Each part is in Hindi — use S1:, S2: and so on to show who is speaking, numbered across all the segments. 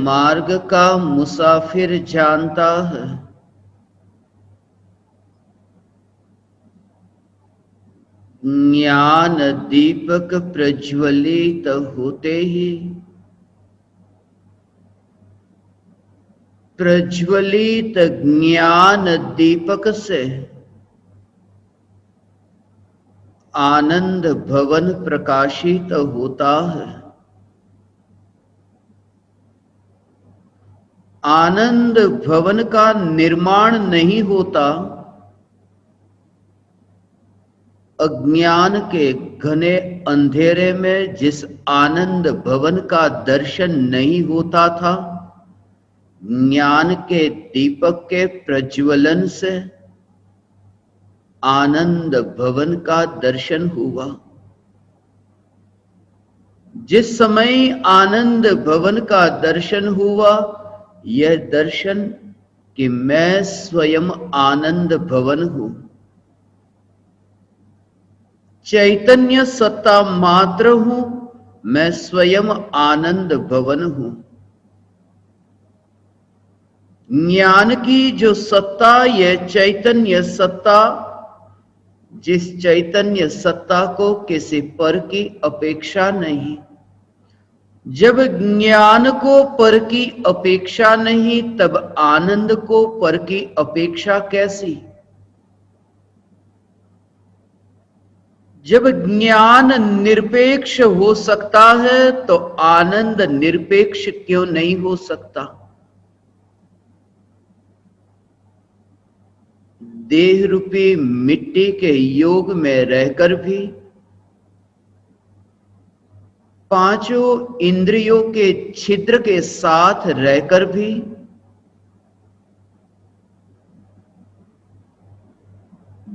S1: मार्ग का मुसाफिर जानता है। ज्ञान दीपक प्रज्वलित होते ही प्रज्वलित ज्ञान दीपक से आनंद भवन प्रकाशित होता है। आनंद भवन का निर्माण नहीं होता अज्ञान के घने अंधेरे में। जिस आनंद भवन का दर्शन नहीं होता था, ज्ञान के दीपक के प्रज्वलन से आनंद भवन का दर्शन हुआ। जिस समय आनंद भवन का दर्शन हुआ, यह दर्शन कि मैं स्वयं आनंद भवन हूं, चैतन्य सत्ता मात्र हूं, मैं स्वयं आनंद भवन हूं। ज्ञान की जो सत्ता, यह चैतन्य सत्ता, जिस चैतन्य सत्ता को किसी पर की अपेक्षा नहीं। जब ज्ञान को पर की अपेक्षा नहीं, तब आनंद को पर की अपेक्षा कैसी? जब ज्ञान निरपेक्ष हो सकता है, तो आनंद निरपेक्ष क्यों नहीं हो सकता? देह रूपी मिट्टी के योग में रहकर भी, पांचों इंद्रियों के छिद्र के साथ रहकर भी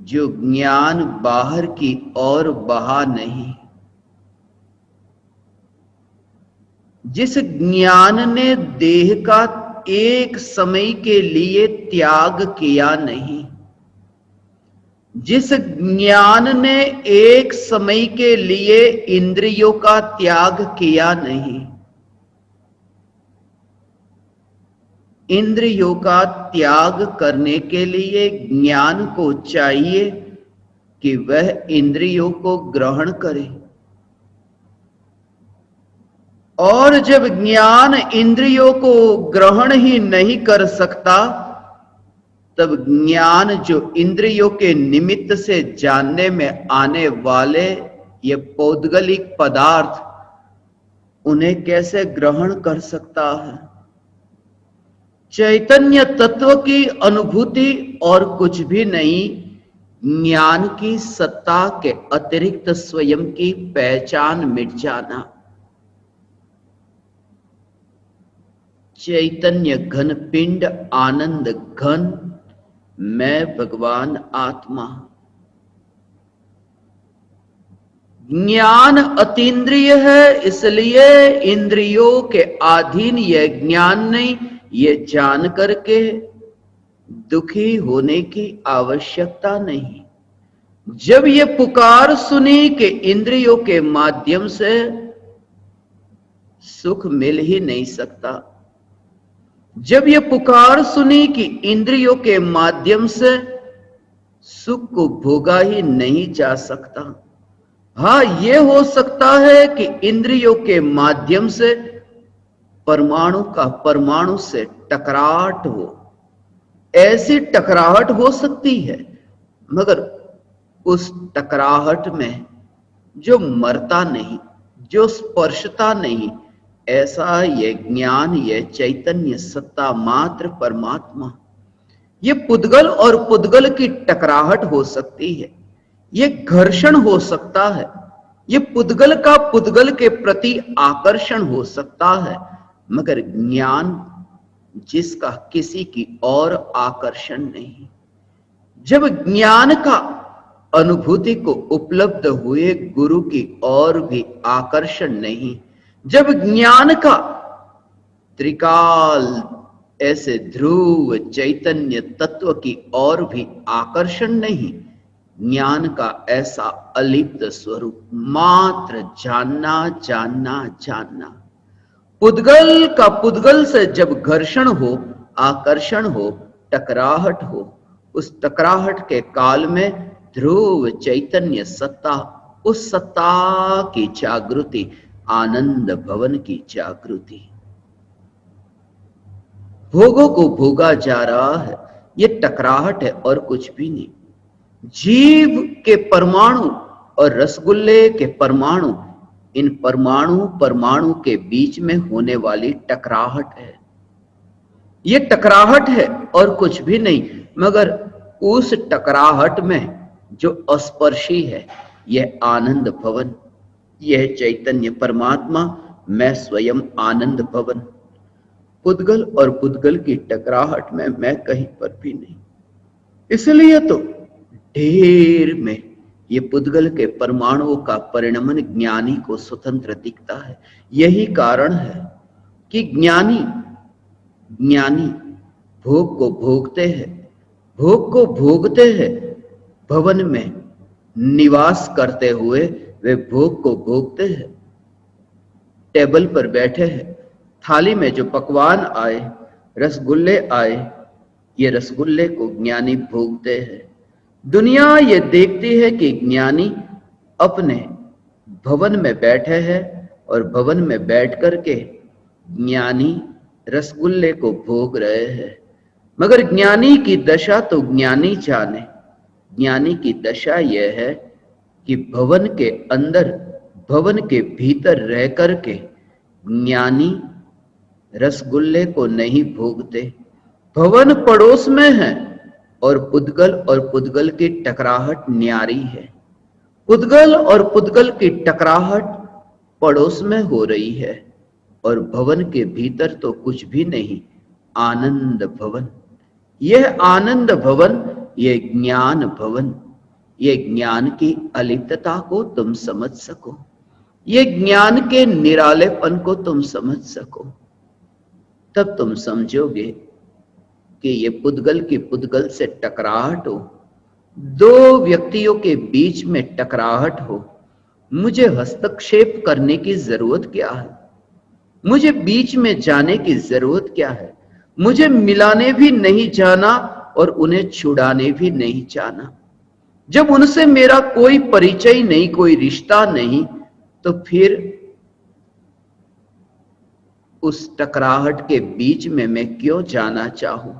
S1: जो ज्ञान बाहर की ओर बहा नहीं, जिस ज्ञान ने देह का एक समय के लिए त्याग किया नहीं, जिस ज्ञान ने एक समय के लिए इंद्रियों का त्याग किया नहीं, इंद्रियों का त्याग करने के लिए ज्ञान को चाहिए कि वह इंद्रियों को ग्रहण करे। और जब ज्ञान इंद्रियों को ग्रहण ही नहीं कर सकता, तब ज्ञान जो इंद्रियों के निमित्त से जानने में आने वाले ये पौद्गलिक पदार्थ, उन्हें कैसे ग्रहण कर सकता है? चैतन्य तत्व की अनुभूति और कुछ भी नहीं, ज्ञान की सत्ता के अतिरिक्त स्वयं की पहचान मिट जाना। चैतन्य घन पिंड आनंद घन, मैं भगवान आत्मा। ज्ञान अतीन्द्रिय है, इसलिए इंद्रियों के अधीन यह ज्ञान नहीं। ये जान करके दुखी होने की आवश्यकता नहीं। जब ये पुकार सुनी कि इंद्रियों के माध्यम से सुख मिल ही नहीं सकता, जब ये पुकार सुनी कि इंद्रियों के माध्यम से सुख को भोगा ही नहीं जा सकता, हाँ ये हो सकता है कि इंद्रियों के माध्यम से परमाणु का परमाणु से टकराहट हो, ऐसी टकराहट हो सकती है, मगर उस टकराहट में जो मरता नहीं, जो स्पर्शता नहीं, ऐसा ये ज्ञान, ये चैतन्य सत्ता मात्र परमात्मा। ये पुद्गल और पुद्गल की टकराहट हो सकती है, ये घर्षण हो सकता है, ये पुद्गल का पुद्गल के प्रति आकर्षण हो सकता है, मगर ज्ञान जिसका किसी की और आकर्षण नहीं। जब ज्ञान का अनुभूति को उपलब्ध हुए गुरु की और भी आकर्षण नहीं, जब ज्ञान का त्रिकाल ऐसे ध्रुव चैतन्य तत्व की और भी आकर्षण नहीं, ज्ञान का ऐसा अलिप्त स्वरूप मात्र जानना जानना जानना, पुद्गल का पुद्गल से जब घर्षण हो, आकर्षण हो, टकराहट हो, उस टकराहट के काल में ध्रुव चैतन्य सत्ता, उस सत्ता की जागृति, आनंद भवन की जागृति। भोगों को भोगा जा रहा है, ये टकराहट है और कुछ भी नहीं। जीव के परमाणु और रसगुल्ले के परमाणु, इन परमाणु परमाणु के बीच में होने वाली टकराहट है। ये टकराहट है और कुछ भी नहीं, मगर उस टकराहट में जो अस्पर्शी है, यह आनंद भवन, यह चैतन्य परमात्मा, मैं स्वयं आनंद भवन। पुद्गल और पुद्गल की टकराहट में मैं कहीं पर भी नहीं। इसलिए तो ढेर में ये पुद्गल के परमाणुओं का परिणमन ज्ञानी को स्वतंत्र दिखता है। यही कारण है कि ज्ञानी भोग को भोगते हैं, भोग को भोगते हैं, भवन में निवास करते हुए वे भोग को भोगते हैं। टेबल पर बैठे हैं, थाली में जो पकवान आए, रसगुल्ले आए, ये रसगुल्ले को ज्ञानी भोगते हैं। दुनिया ये देखती है कि ज्ञानी अपने भवन में बैठे हैं और भवन में बैठ करके ज्ञानी रसगुल्ले को भोग रहे हैं, मगर ज्ञानी की दशा तो ज्ञानी जाने। ज्ञानी की दशा यह है कि भवन के अंदर, भवन के भीतर रह करके ज्ञानी रसगुल्ले को नहीं भोगते। भवन पड़ोस में है और पुद्गल की टकराहट न्यारी है। पुद्गल और पुद्गल की टकराहट पड़ोस में हो रही है और भवन के भीतर तो कुछ भी नहीं, आनंद भवन। यह आनंद भवन, यह ज्ञान भवन, यह ज्ञान की अलिप्तता को तुम समझ सको, यह ज्ञान के निरालेपन को तुम समझ सको, तब तुम समझोगे कि ये पुद्गल की पुद्गल से टकराहट हो, दो व्यक्तियों के बीच में टकराहट हो, मुझे हस्तक्षेप करने की जरूरत क्या है? मुझे बीच में जाने की जरूरत क्या है? मुझे मिलाने भी नहीं जाना और उन्हें छुड़ाने भी नहीं जाना। जब उनसे मेरा कोई परिचय नहीं, कोई रिश्ता नहीं, तो फिर उस टकराहट के बीच में मैं क्यों जाना चाहूं?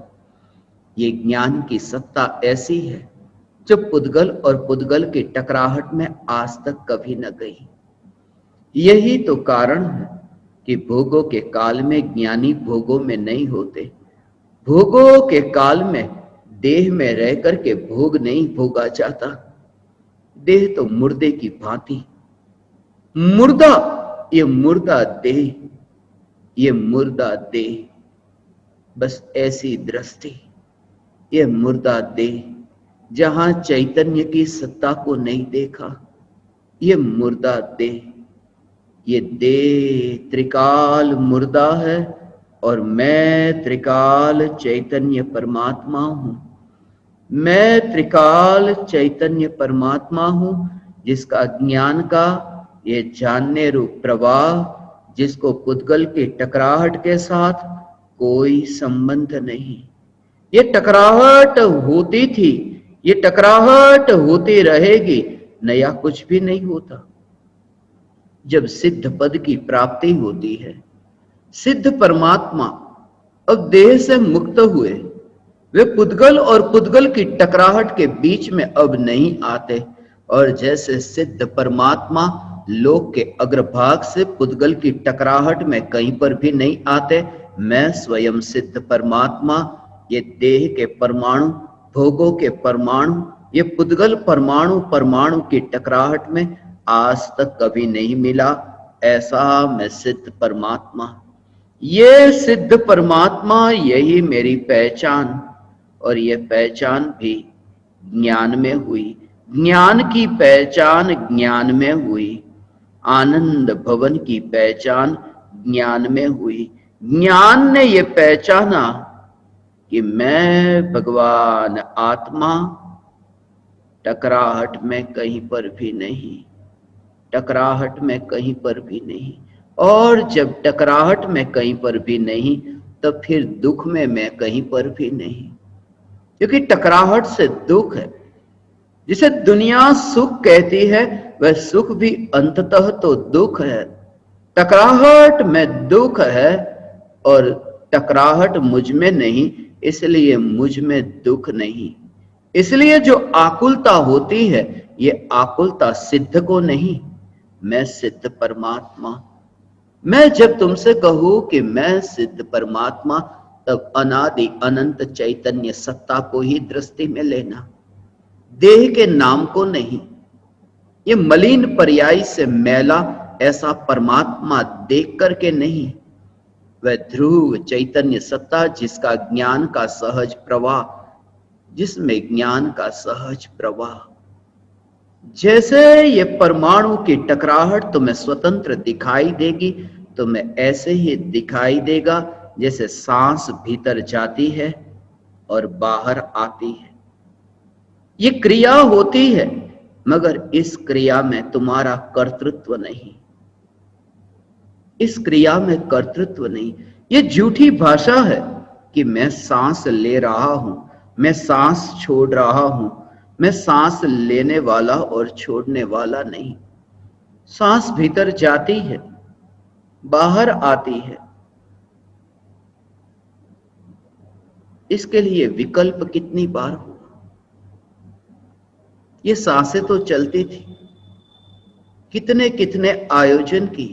S1: ये ज्ञान की सत्ता ऐसी है जो पुद्गल और पुद्गल की टकराहट में आज तक कभी न गई। यही तो कारण है कि भोगों के काल में ज्ञानी भोगों में नहीं होते। भोगों के काल में देह में रह करके भोग नहीं भोगा जाता। देह तो मुर्दे की भांति, मुर्दा, ये मुर्दा देह, ये मुर्दा देह, बस ऐसी दृष्टि, ये मुर्दा देह जहां चैतन्य की सत्ता को नहीं देखा, ये मुर्दा देह, ये देह त्रिकाल मुर्दा है और मैं त्रिकाल चैतन्य परमात्मा हूं। मैं त्रिकाल चैतन्य परमात्मा हूं, जिसका ज्ञान का ये जानने रूप प्रवाह, जिसको पुद्गल की टकराहट के साथ कोई संबंध नहीं। ये टकराहट होती थी, ये टकराहट होती रहेगी, नया कुछ भी नहीं होता। जब सिद्ध पद की प्राप्ति होती है, सिद्ध परमात्मा अब देह से मुक्त हुए, वे पुद्गल और पुद्गल की टकराहट के बीच में अब नहीं आते। और जैसे सिद्ध परमात्मा लोक के अग्रभाग से पुद्गल की टकराहट में कहीं पर भी नहीं आते, मैं स्वयं सिद्ध परमात्मा ये देह के परमाणु, भोगों के परमाणु, ये पुद्गल परमाणु परमाणु की टकराहट में आज तक कभी नहीं मिला। ऐसा मैं सिद्ध परमात्मा, ये सिद्ध परमात्मा, यही मेरी पहचान। और ये पहचान भी ज्ञान में हुई, ज्ञान की पहचान ज्ञान में हुई, आनंद भवन की पहचान ज्ञान में हुई। ज्ञान ने ये पहचाना कि मैं भगवान आत्मा टकराहट में कहीं पर भी नहीं, टकराहट में कहीं पर भी नहीं। और जब टकराहट में कहीं पर भी नहीं, तब फिर दुख में मैं कहीं पर भी नहीं, क्योंकि टकराहट से दुख है। जिसे दुनिया सुख कहती है, वह सुख भी अंततः तो दुख है। टकराहट में दुख है और टकराहट मुझ में नहीं, इसलिए मुझ में दुख नहीं। इसलिए जो आकुलता होती है, ये आकुलता सिद्ध को नहीं, मैं सिद्ध परमात्मा। मैं जब तुमसे कहूं कि मैं सिद्ध परमात्मा, तब अनादि अनंत चैतन्य सत्ता को ही दृष्टि में लेना, देह के नाम को नहीं। ये मलिन पर्याय से मैला ऐसा परमात्मा देख करके नहीं, वह ध्रुव चैतन्य सत्ता जिसका ज्ञान का सहज प्रवाह, जिसमें ज्ञान का सहज प्रवाह। जैसे ये परमाणु की टकराहट तुम्हें स्वतंत्र दिखाई देगी, तुम्हें ऐसे ही दिखाई देगा जैसे सांस भीतर जाती है और बाहर आती है। ये क्रिया होती है, मगर इस क्रिया में तुम्हारा कर्तृत्व नहीं, इस क्रिया में कर्तृत्व नहीं। ये झूठी भाषा है कि मैं सांस ले रहा हूं, मैं सांस छोड़ रहा हूं। मैं सांस लेने वाला और छोड़ने वाला नहीं। सांस भीतर जाती है, बाहर आती है। इसके लिए विकल्प कितनी बार हुआ। ये सांसें तो चलती थी, कितने कितने आयोजन की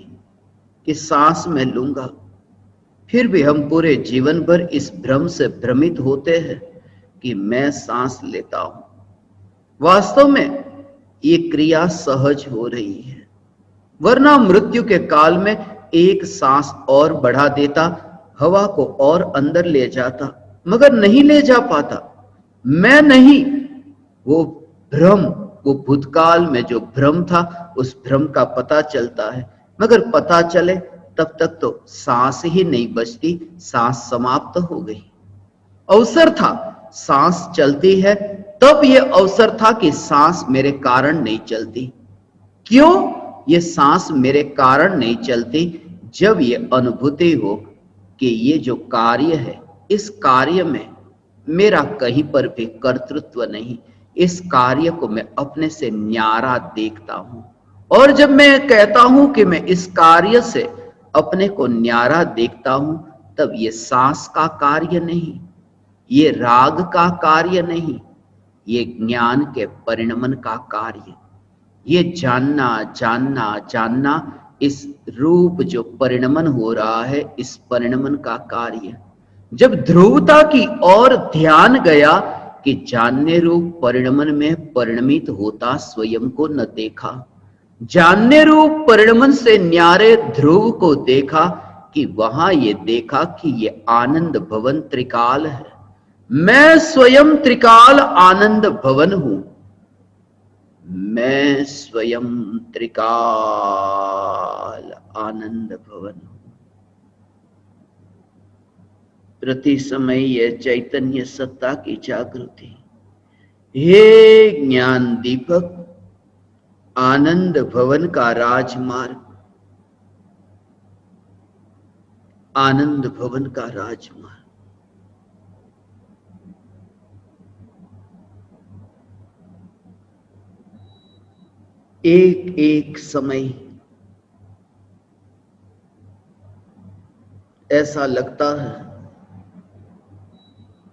S1: कि सांस में लूंगा, फिर भी हम पूरे जीवन भर इस भ्रम से भ्रमित होते हैं कि मैं सांस लेता हूं। वास्तव में ये क्रिया सहज हो रही है, वरना मृत्यु के काल में एक सांस और बढ़ा देता, हवा को और अंदर ले जाता, मगर नहीं ले जा पाता। मैं नहीं, वो भ्रम, वो भूतकाल में जो भ्रम था, उस भ्रम का पता चलता है, मगर पता चले तब तक तो सांस ही नहीं बचती, सांस समाप्त हो गई। अवसर था, सांस चलती है, तब ये अवसर था कि सांस मेरे कारण नहीं चलती। क्यों ये सांस मेरे कारण नहीं चलती? जब ये अनुभूति हो कि ये जो कार्य है, इस कार्य में मेरा कहीं पर भी कर्तृत्व नहीं, इस कार्य को मैं अपने से न्यारा देखता हूं। और जब मैं कहता हूं कि मैं इस कार्य से अपने को न्यारा देखता हूं, तब ये सांस का कार्य नहीं, ये राग का कार्य नहीं, ये ज्ञान के परिणमन का कार्य, ये जानना जानना जानना, इस रूप जो परिणमन हो रहा है, इस परिणमन का कार्य। जब ध्रुवता की ओर ध्यान गया कि जानने रूप परिणमन में परिणमित होता स्वयं को न देखा, जानने रूप परिणमन से न्यारे ध्रुव को देखा कि वहां ये देखा कि ये आनंद भवन त्रिकाल है। मैं स्वयं त्रिकाल आनंद भवन हूं, मैं स्वयं त्रिकाल आनंद भवन हूं। प्रति समय यह चैतन्य सत्ता की जागृति, हे ज्ञान दीपक, आनंद भवन का राजमार्ग, आनंद भवन का राजमार्ग। एक एक समय ऐसा लगता है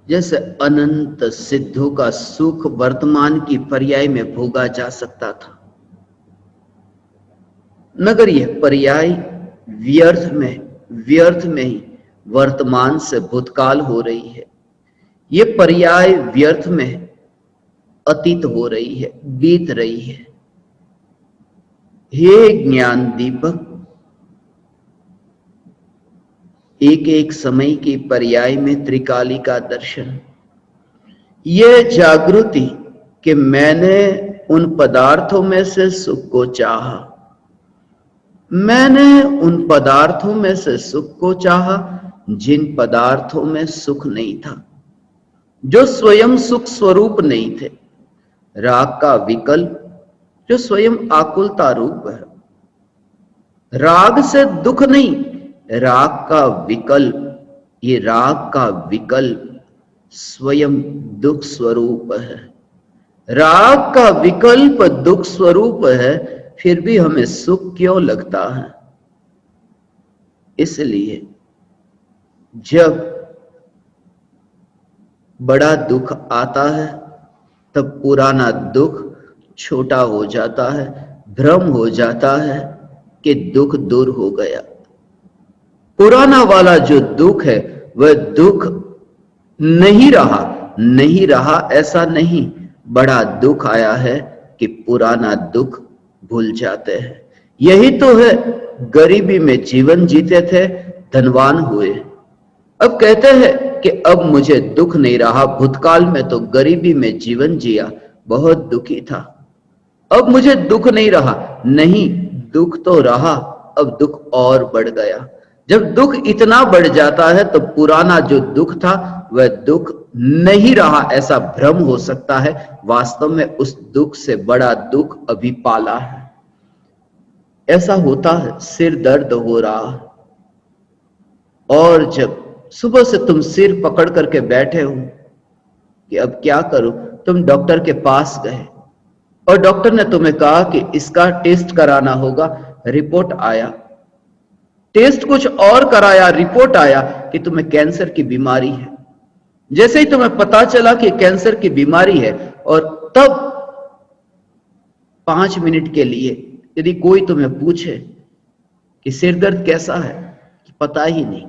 S1: जैसे अनंत सिद्धों का सुख वर्तमान की पर्याय में भोगा जा सकता था, मगर यह पर्याय व्यर्थ में ही वर्तमान से भूतकाल हो रही है। यह पर्याय व्यर्थ में अतीत हो रही है, बीत रही है। हे ज्ञान दीपक, एक एक समय की पर्याय में त्रिकाली का दर्शन, यह जागृति कि मैंने उन पदार्थों में से सुख को चाहा, मैंने उन पदार्थों में से सुख को चाहा जिन पदार्थों में सुख नहीं था, जो स्वयं सुख स्वरूप नहीं थे। राग का विकल्प जो स्वयं आकुलता रूप है, राग से दुख नहीं, राग का विकल्प, ये राग का विकल्प स्वयं दुख स्वरूप है। राग का विकल्प दुख स्वरूप है, फिर भी हमें सुख क्यों लगता है? इसलिए जब बड़ा दुख आता है तब पुराना दुख छोटा हो जाता है, भ्रम हो जाता है कि दुख दूर हो गया। पुराना वाला जो दुख है वह दुख नहीं रहा, नहीं रहा ऐसा नहीं, बड़ा दुख आया है कि पुराना दुख भूल जाते हैं। यही तो है, गरीबी में जीवन जीते थे, धनवान हुए। अब कहते हैं कि अब मुझे दुख नहीं रहा, भूतकाल में तो गरीबी में जीवन जिया, बहुत दुखी था, अब मुझे दुख नहीं रहा। नहीं, दुख तो रहा, अब दुख और बढ़ गया। जब दुख इतना बढ़ जाता है तो पुराना जो दुख था वह दुख नहीं रहा ऐसा भ्रम हो सकता है, वास्तव में उस दुख से बड़ा दुख अभी पाला है। ऐसा होता है, सिर दर्द हो रहा है और जब सुबह से तुम सिर पकड़ करके बैठे हो कि अब क्या करूं, तुम डॉक्टर के पास गए और डॉक्टर ने तुम्हें कहा कि इसका टेस्ट कराना होगा। रिपोर्ट आया, टेस्ट कुछ और कराया, रिपोर्ट आया कि तुम्हें कैंसर की बीमारी है। जैसे ही तुम्हें पता चला कि कैंसर की बीमारी है और तब 5 मिनट के लिए यदि कोई तुम्हें पूछे कि सिर दर्द कैसा है, कि पता ही नहीं।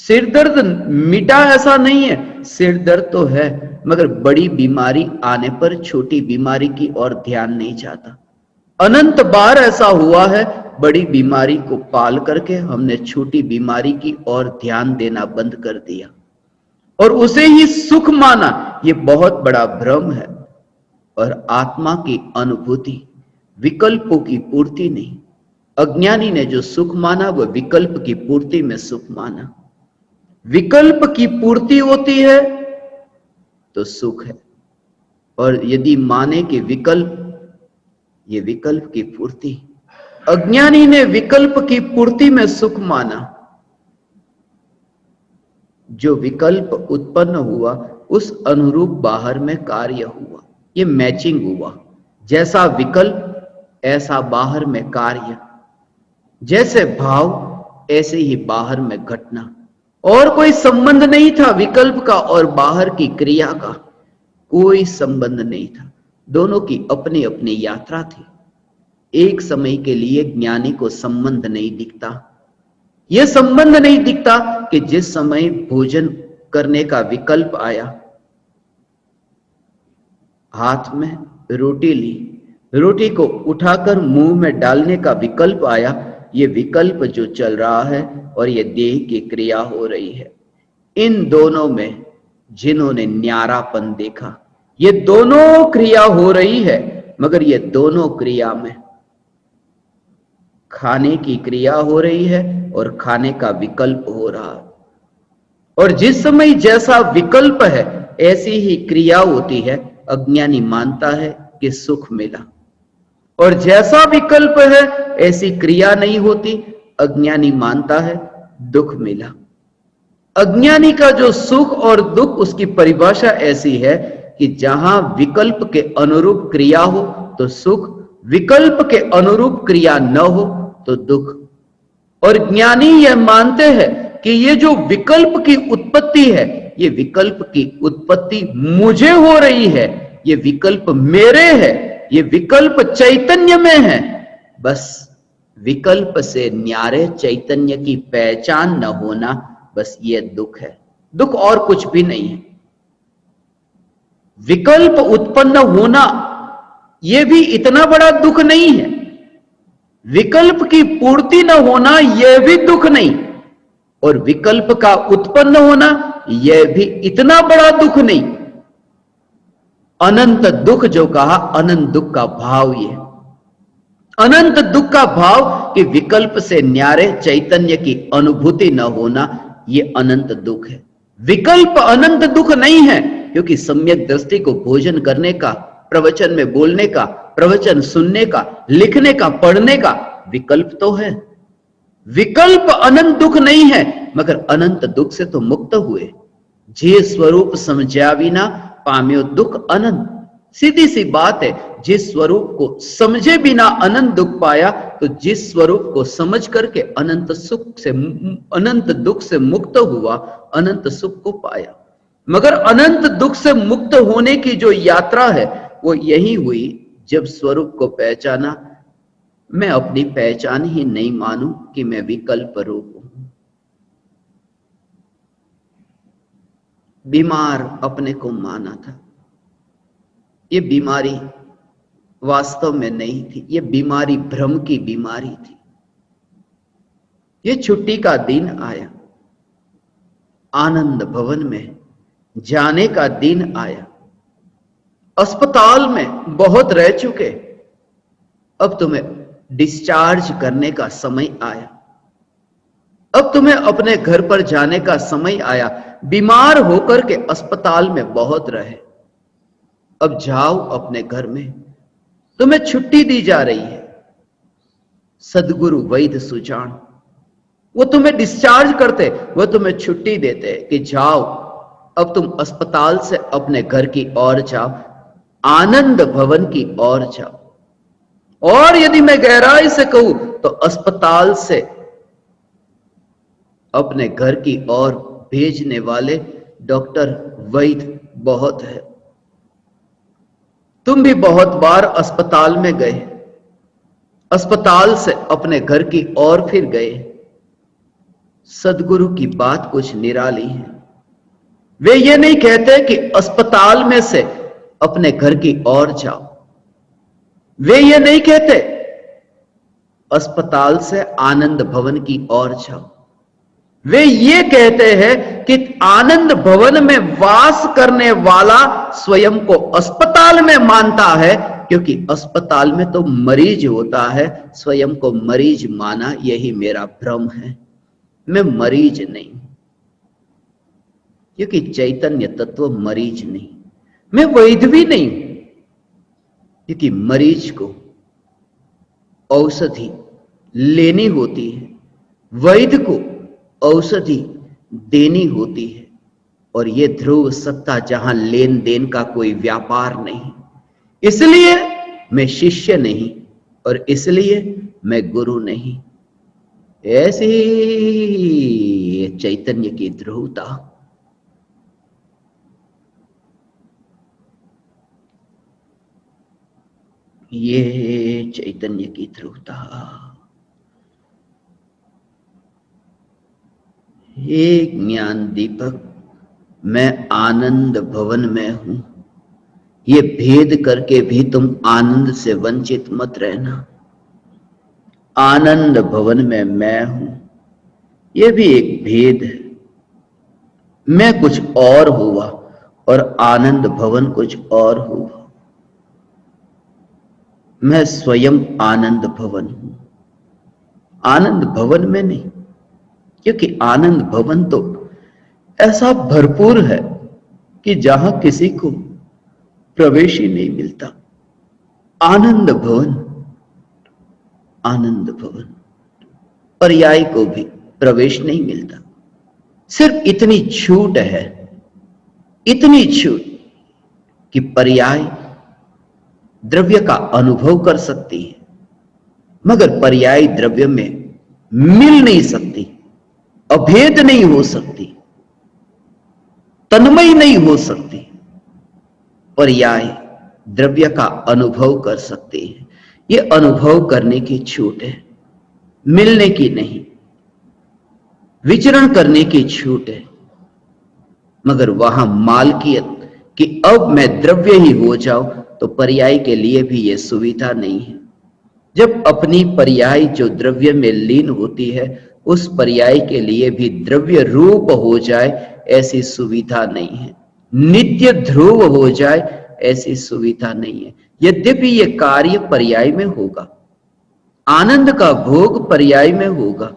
S1: सिर दर्द मिटा ऐसा नहीं है, सिर दर्द तो है, मगर बड़ी बीमारी आने पर छोटी बीमारी की ओर ध्यान नहीं जाता। अनंत बार ऐसा हुआ है, बड़ी बीमारी को पाल करके हमने छोटी बीमारी की ओर ध्यान देना बंद कर दिया और उसे ही सुख माना। ये बहुत बड़ा भ्रम है। और आत्मा की अनुभूति विकल्पों की पूर्ति नहीं। अज्ञानी ने जो सुख माना वह विकल्प की पूर्ति में सुख माना। विकल्प की पूर्ति होती है तो सुख है, और यदि माने कि विकल्प, ये विकल्प की पूर्ति, अज्ञानी ने विकल्प की पूर्ति में सुख माना। जो विकल्प उत्पन्न हुआ उस अनुरूप बाहर में कार्य हुआ, ये मैचिंग हुआ। जैसा विकल्प ऐसा बाहर में कार्य, जैसे भाव ऐसे ही बाहर में घटना। और कोई संबंध नहीं था विकल्प का और बाहर की क्रिया का, कोई संबंध नहीं था। दोनों की अपनी अपनी यात्रा थी। एक समय के लिए ज्ञानी को संबंध नहीं दिखता। यह संबंध नहीं दिखता कि जिस समय भोजन करने का विकल्प आया, हाथ में रोटी ली, रोटी को उठाकर मुंह में डालने का विकल्प आया, ये विकल्प जो चल रहा है और ये देह की क्रिया हो रही है। इन दोनों में जिन्होंने न्यारापन देखा, ये दोनों क्रिया हो रही है, मगर ये दोनों क्रिया में खाने की क्रिया हो रही है और खाने का विकल्प हो रहा है। और जिस समय जैसा विकल्प है ऐसी ही क्रिया होती है। अज्ञानी मानता है कि सुख मिला, और जैसा विकल्प है ऐसी क्रिया नहीं होती। अज्ञानी मानता है दुख मिला। अज्ञानी का जो सुख और दुख, उसकी परिभाषा ऐसी है कि जहां विकल्प के अनुरूप क्रिया हो तो सुख, विकल्प के अनुरूप क्रिया न हो तो दुख। और ज्ञानी यह मानते हैं कि ये जो विकल्प की उत्पत्ति है, ये विकल्प की उत्पत्ति मुझे हो रही है, ये विकल्प मेरे है, ये विकल्प चैतन्य में है। बस विकल्प से न्यारे चैतन्य की पहचान न होना, बस ये दुख है। दुख और कुछ भी नहीं है। विकल्प उत्पन्न होना यह भी इतना बड़ा दुख नहीं है। विकल्प की पूर्ति न होना यह भी दुख नहीं, और विकल्प का उत्पन्न होना यह भी इतना बड़ा दुख नहीं। अनंत दुख जो कहा, अनंत दुख का भाव ये, अनंत दुख का भाव कि विकल्प से न्यारे चैतन्य की अनुभूति न होना, ये अनंत दुख है। विकल्प अनंत दुख नहीं है, क्योंकि सम्यक दृष्टि को भोजन करने का, प्रवचन में बोलने का, प्रवचन सुनने का, लिखने का, पढ़ने का विकल्प तो है। विकल्प अनंत दुख नहीं है, मगर अनंत दुख से तो मुक्त हुए। जे स्वरूप समझा बिना पाम्यो दुख अनंत। सीधी सी बात है, जिस स्वरूप को समझे बिना अनंत दुख पाया, तो जिस स्वरूप को समझ करके अनंत सुख से, अनंत दुख से मुक्त हुआ, अनंत सुख को पाया। मगर अनंत दुख से मुक्त होने की जो यात्रा है वो यही हुई जब स्वरूप को पहचाना। मैं अपनी पहचान ही नहीं मानूं कि मैं विकल्प रूप हूं। बीमार अपने को माना था। ये बीमारी वास्तव में नहीं थी, ये बीमारी भ्रम की बीमारी थी। ये छुट्टी का दिन आया, आनंद भवन में जाने का दिन आया। अस्पताल में बहुत रह चुके, अब तुम्हें डिस्चार्ज करने का समय आया। अब तुम्हें अपने घर पर जाने का समय आया। बीमार होकर के अस्पताल में बहुत रहे, अब जाओ अपने घर में, तुम्हें छुट्टी दी जा रही है। सदगुरु वैद्य सुजान वो तुम्हें डिस्चार्ज करते, वो तुम्हें छुट्टी देते कि जाओ, अब तुम अस्पताल से अपने घर की ओर जाओ, आनंद भवन की ओर जाओ। और यदि मैं गहराई से कहूं तो अस्पताल से अपने घर की ओर भेजने वाले डॉक्टर वैद्य बहुत है। तुम भी बहुत बार अस्पताल में गए, अस्पताल से अपने घर की ओर फिर गए। सदगुरु की बात कुछ निराली है। वे ये नहीं कहते कि अस्पताल में से अपने घर की ओर जाओ। वे ये नहीं कहते अस्पताल से आनंद भवन की ओर जाओ। वे ये कहते हैं कि आनंद भवन में वास करने वाला स्वयं को अस्पताल में मानता है, क्योंकि अस्पताल में तो मरीज होता है। स्वयं को मरीज माना, यही मेरा भ्रम है। मैं मरीज नहीं, क्योंकि चैतन्य तत्व मरीज नहीं। मैं वैद्य भी नहीं, क्योंकि मरीज को औषधि लेनी होती है, वैद्य को औषधि देनी होती है। और ये ध्रुव सत्ता जहां लेन देन का कोई व्यापार नहीं, इसलिए मैं शिष्य नहीं और इसलिए मैं गुरु नहीं। ऐसी चैतन्य की ध्रुवता। ये चैतन्य की ध्रुवता। हे ज्ञान दीपक, मैं आनंद भवन में हूं, ये भेद करके भी तुम आनंद से वंचित मत रहना। आनंद भवन में मैं हूं, ये भी एक भेद है। मैं कुछ और हुआ और आनंद भवन कुछ और हुआ। मैं स्वयं आनंद भवन हूं, आनंद भवन में नहीं, क्योंकि आनंद भवन तो ऐसा भरपूर है कि जहां किसी को प्रवेश ही नहीं मिलता। आनंद भवन, आनंद भवन पर्याय को भी प्रवेश नहीं मिलता। सिर्फ इतनी छूट है, इतनी छूट कि पर्याय द्रव्य का अनुभव कर सकती है, मगर पर्याय द्रव्य में मिल नहीं सकती, अभेद नहीं हो सकती, तन्मय नहीं हो सकती। पर्याय द्रव्य का अनुभव कर सकती है। यह अनुभव करने की छूट है, मिलने की नहीं। विचरण करने की छूट है, मगर वहां मालकियत कि अब मैं द्रव्य ही हो जाऊं, तो पर्याय के लिए भी यह सुविधा नहीं है। जब अपनी पर्याय जो द्रव्य में लीन होती है, उस पर्याय के लिए भी द्रव्य रूप हो जाए, ऐसी सुविधा नहीं है। नित्य ध्रुव हो जाए, ऐसी सुविधा नहीं है। यद्यपि यह कार्य पर्याय में होगा, आनंद का भोग पर्याय में होगा,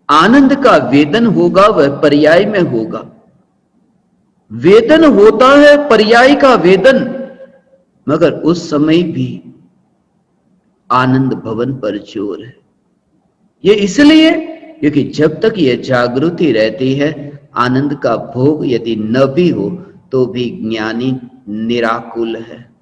S1: आनंद का वेदन होगा, वह पर्याय में होगा। वेदन होता है पर्याय का वेदन, मगर उस समय भी आनंद भवन पर जोर है। ये इसलिए क्योंकि जब तक ये जागृति रहती है, आनंद का भोग यदि न भी हो तो भी ज्ञानी निराकुल है।